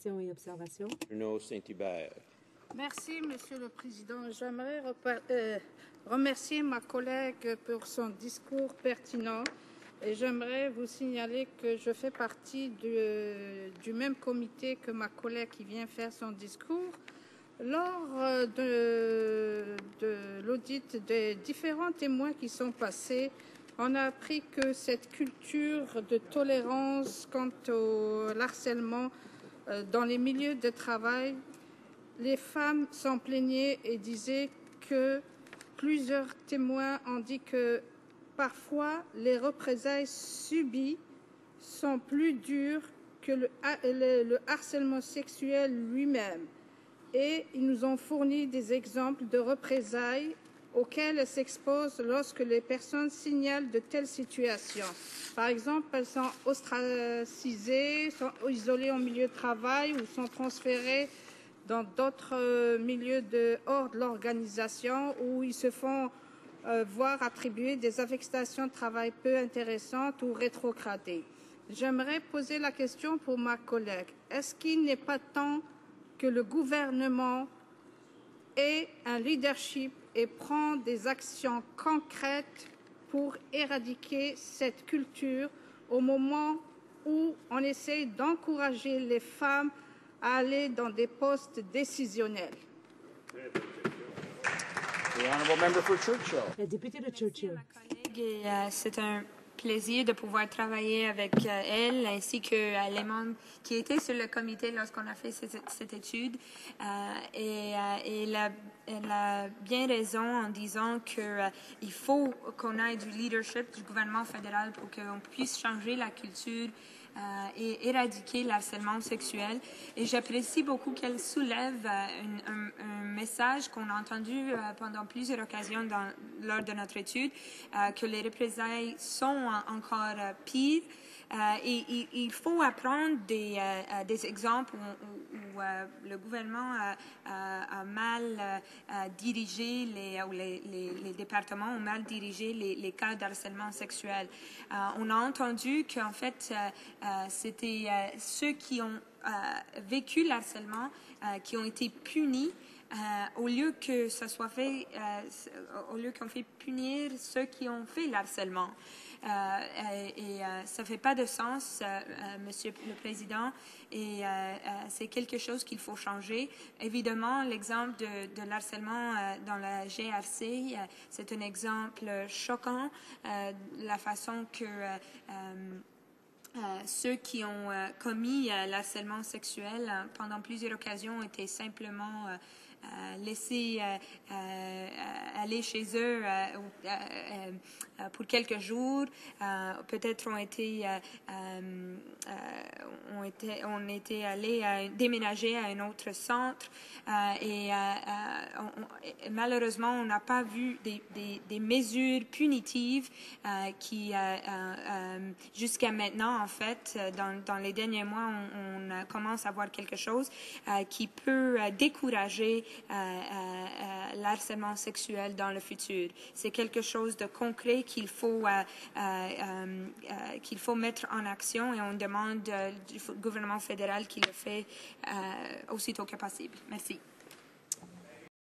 questions et observations? Bruno Saint-Hubert. Merci, Monsieur le Président. J'aimerais remercier ma collègue pour son discours pertinent et j'aimerais vous signaler que je fais partie du même comité que ma collègue qui vient faire son discours. Lors de l'audit des différents témoins qui sont passés, on a appris que cette culture de tolérance quant au harcèlement dans les milieux de travail, les femmes s'en plaignaient et disaient que plusieurs témoins ont dit que parfois les représailles subies sont plus dures que le harcèlement sexuel lui-même. Et ils nous ont fourni des exemples de représailles auxquelles elles s'exposent lorsque les personnes signalent de telles situations. Par exemple, elles sont ostracisées, sont isolées en milieu de travail ou sont transférées dans d'autres milieux hors de l'organisation où ils se font voir attribuer des affectations de travail peu intéressantes ou rétrogradées. J'aimerais poser la question pour ma collègue. Est-ce qu'il n'est pas temps que le gouvernement ait un leadership et prend des actions concrètes pour éradiquer cette culture au moment où on essaie d'encourager les femmes à aller dans des postes décisionnels? La députée de Churchill. C'est un plaisir de pouvoir travailler avec elle ainsi que les membres qui étaient sur le comité lorsqu'on a fait cette étude. Elle a bien raison en disant qu'il faut qu'on ait du leadership du gouvernement fédéral pour qu'on puisse changer la culture et éradiquer le harcèlement sexuel. Et j'apprécie beaucoup qu'elle soulève un message qu'on a entendu pendant plusieurs occasions lors de notre étude, que les représailles sont encore pires. Et il faut apprendre des exemples où le gouvernement a mal dirigé les départements ont mal dirigé les cas de harcèlement sexuel. On a entendu qu'en fait, c'était ceux qui ont vécu le harcèlement qui ont été punis au lieu que ça soit fait, au lieu qu'on fait punir ceux qui ont fait le harcèlement. Ça fait pas de sens, Monsieur le Président, et c'est quelque chose qu'il faut changer. Évidemment, l'exemple de l'harcèlement dans la GRC, c'est un exemple choquant, la façon que ceux qui ont commis l'harcèlement sexuel pendant plusieurs occasions ont été simplement laissés aller chez eux pour quelques jours, peut-être on était allés déménager à un autre centre malheureusement on n'a pas vu des mesures punitives qui jusqu'à maintenant en fait dans les derniers mois on commence à voir quelque chose qui peut décourager l'harcèlement sexuel dans le futur. C'est quelque chose de concret qu'il faut mettre en action et on demande du gouvernement fédéral qu'il le fait aussitôt que possible. Merci.